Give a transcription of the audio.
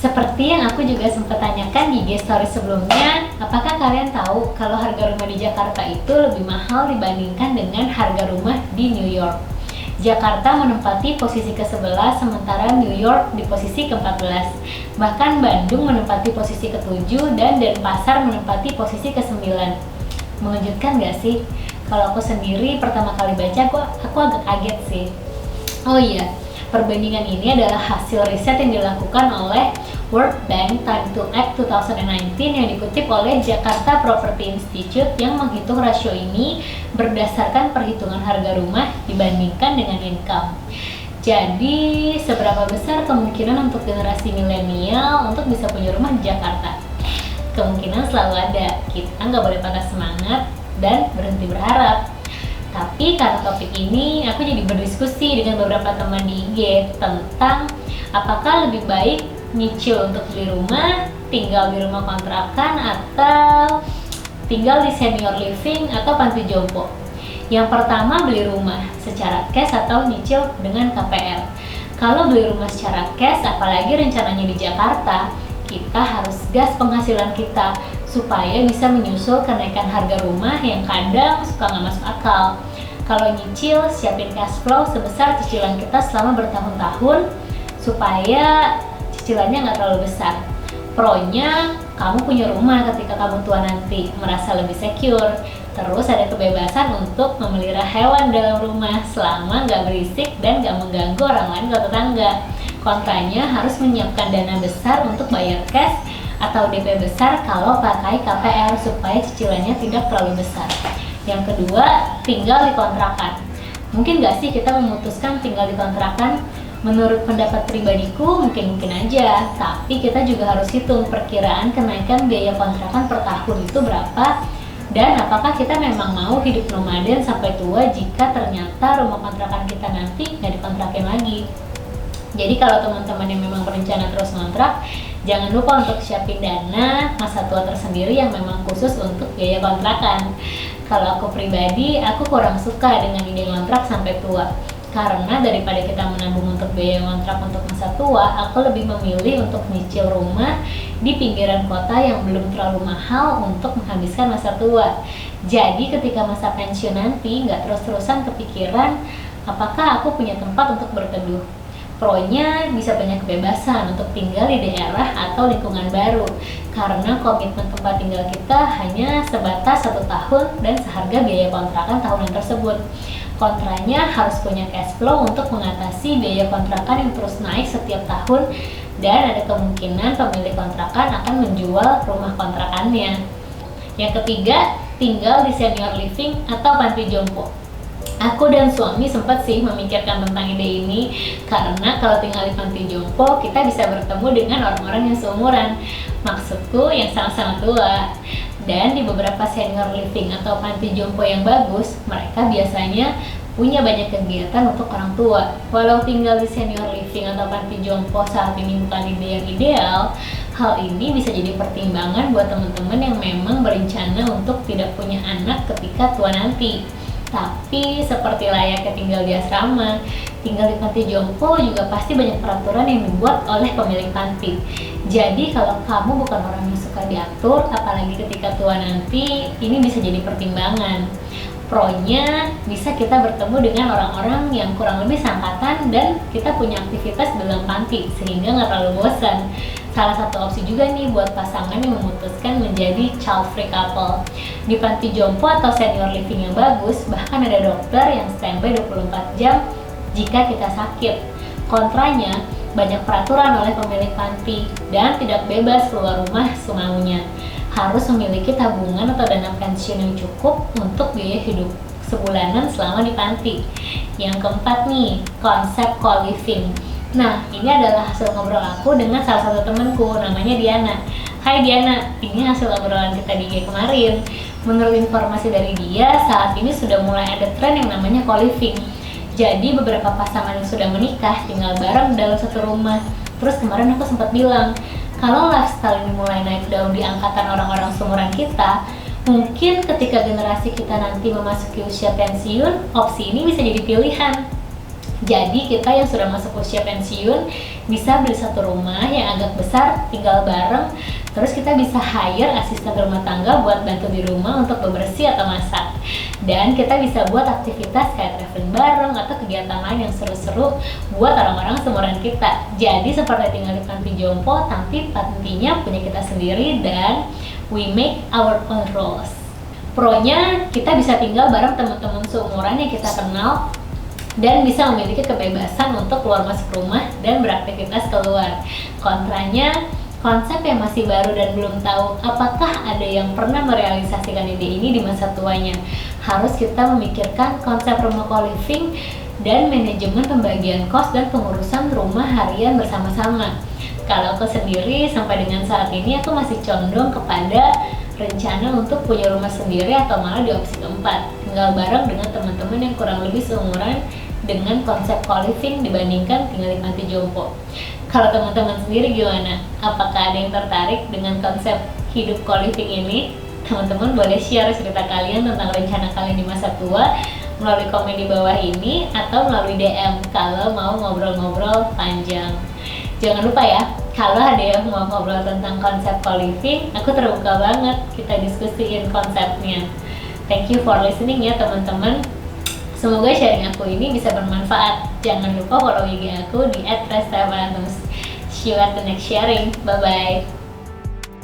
Seperti yang aku juga sempat tanyakan di IG story sebelumnya, apakah kalian tahu kalau harga rumah di Jakarta itu lebih mahal dibandingkan dengan harga rumah di New York? Jakarta menempati posisi ke-11, sementara New York di posisi ke-14. Bahkan Bandung menempati posisi ke-7 dan Denpasar menempati posisi ke-9. Mengejutkan gak sih? Kalau aku sendiri pertama kali baca, aku agak kaget sih. Oh iya, perbandingan ini adalah hasil riset yang dilakukan oleh World Bank Time to Act 2019 yang dikutip oleh Jakarta Property Institute yang menghitung rasio ini berdasarkan perhitungan harga rumah dibandingkan dengan income. Jadi, seberapa besar kemungkinan untuk generasi milenial untuk bisa punya rumah di Jakarta? Kemungkinan selalu ada, kita nggak boleh patah semangat dan berhenti berharap. Tapi karena topik ini, aku jadi berdiskusi dengan beberapa teman di IG tentang apakah lebih baik nyicil untuk beli rumah, tinggal di rumah kontrakan, atau tinggal di senior living atau panti jompo. Yang pertama, beli rumah secara cash atau nyicil dengan KPR. Kalau beli rumah secara cash, apalagi rencananya di Jakarta, kita harus gas penghasilan kita supaya bisa menyusul kenaikan harga rumah yang kadang suka nggak masuk akal. Kalau nyicil, siapin cash flow sebesar cicilan kita selama bertahun-tahun supaya cicilannya nggak terlalu besar. Pro-nya, kamu punya rumah ketika kamu tua nanti, merasa lebih secure. Terus ada kebebasan untuk memelihara hewan dalam rumah selama nggak berisik dan nggak mengganggu orang lain atau tetangga. Kontranya, harus menyiapkan dana besar untuk bayar cash atau DP besar kalau pakai KPR supaya cicilannya tidak terlalu besar. Yang kedua, tinggal di kontrakan. Mungkin nggak sih kita memutuskan tinggal di kontrakan? Menurut pendapat pribadiku mungkin aja, tapi kita juga harus hitung perkiraan kenaikan biaya kontrakan per tahun itu berapa, dan apakah kita memang mau hidup nomaden sampai tua jika ternyata rumah kontrakan kita nanti nggak dikontrakin lagi. Jadi kalau teman-teman yang memang berencana terus ngontrak, jangan lupa untuk siapin dana masa tua tersendiri yang memang khusus untuk biaya kontrakan. Kalau aku pribadi, aku kurang suka dengan ide ngontrak sampai tua. Karena daripada kita menabung untuk biaya kontrak untuk masa tua, aku lebih memilih untuk nyicil rumah di pinggiran kota yang belum terlalu mahal untuk menghabiskan masa tua. Jadi ketika masa pensiun nanti, nggak terus-terusan kepikiran apakah aku punya tempat untuk berteduh. Pro-nya bisa banyak kebebasan untuk tinggal di daerah atau lingkungan baru, karena komitmen tempat tinggal kita hanya sebatas 1 tahun dan seharga biaya kontrakan tahunan tersebut. Kontranya, harus punya cash flow untuk mengatasi biaya kontrakan yang terus naik setiap tahun, dan ada kemungkinan pemilik kontrakan akan menjual rumah kontrakannya. Yang ketiga, tinggal di senior living atau panti jompo. Aku dan suami sempat sih memikirkan tentang ide ini, karena kalau tinggal di panti jompo kita bisa bertemu dengan orang-orang yang seumuran, maksudku yang sama-sama tua. Dan di beberapa senior living atau panti jompo yang bagus, mereka biasanya punya banyak kegiatan untuk orang tua. Walau tinggal di senior living atau panti jompo saat ini bukan ide yang ideal, hal ini bisa jadi pertimbangan buat teman-teman yang memang berencana untuk tidak punya anak ketika tua nanti. Tapi seperti layaknya tinggal di asrama, tinggal di panti jompo juga pasti banyak peraturan yang dibuat oleh pemilik panti. Jadi kalau kamu bukan orang yang suka diatur, apalagi ketika tua nanti, ini bisa jadi pertimbangan. Pro-nya, bisa kita bertemu dengan orang-orang yang kurang lebih seangkatan dan kita punya aktivitas dalam panti sehingga nggak terlalu bosan. Salah satu opsi juga nih buat pasangan yang memutuskan menjadi child free couple. Di panti jompo atau senior living yang bagus, bahkan ada dokter yang standby 24 jam jika kita sakit. Kontranya, banyak peraturan oleh pemilik panti dan tidak bebas keluar rumah semaunya. Harus memiliki tabungan atau dana pensiun yang cukup untuk biaya hidup sebulanan selama di panti. Yang keempat nih, konsep co-living. Nah, ini adalah hasil ngobrol aku dengan salah satu temanku, namanya Diana. Hai Diana, ini hasil obrolan kita di IG kemarin. Menurut informasi dari dia, saat ini sudah mulai ada tren yang namanya co-living. Jadi beberapa pasangan yang sudah menikah tinggal bareng dalam satu rumah. Terus kemarin aku sempat bilang, kalau lifestyle ini mulai naik daun di angkatan orang-orang seumuran kita, mungkin ketika generasi kita nanti memasuki usia pensiun, opsi ini bisa jadi pilihan. Jadi kita yang sudah masuk usia pensiun bisa beli satu rumah yang agak besar, tinggal bareng. Terus kita bisa hire asisten rumah tangga buat bantu di rumah untuk bebersih atau masak. Dan kita bisa buat aktivitas kayak traveling bareng atau kegiatan lain yang seru-seru buat orang-orang seumuran kita. Jadi seperti tinggal di panti jompo, tapi pantinya punya kita sendiri dan we make our own rules. Pro-nya kita bisa tinggal bareng teman-teman seumuran yang kita kenal dan bisa memiliki kebebasan untuk keluar masuk rumah dan beraktivitas keluar. Kontranya, konsep yang masih baru dan belum tahu apakah ada yang pernah merealisasikan ide ini di masa tuanya. Harus kita memikirkan konsep rumah co-living dan manajemen pembagian kos dan pengurusan rumah harian bersama-sama. Kalau aku sendiri sampai dengan saat ini aku masih condong kepada rencana untuk punya rumah sendiri atau malah di opsi keempat, tinggal bareng dengan teman-teman yang kurang lebih seumuran dengan konsep co-living dibandingkan tinggal di panti jompo. Kalau teman-teman sendiri gimana? Apakah ada yang tertarik dengan konsep hidup co-living ini? Teman-teman boleh share cerita kalian tentang rencana kalian di masa tua melalui komen di bawah ini atau melalui DM kalau mau ngobrol-ngobrol panjang. Jangan lupa ya, kalau ada yang mau ngobrol tentang konsep co-living, aku terbuka banget kita diskusiin konsepnya. Thank you for listening ya teman-teman. Semoga sharing aku ini bisa bermanfaat. Jangan lupa follow IG aku di @restavanus. See you at the next sharing. Bye bye.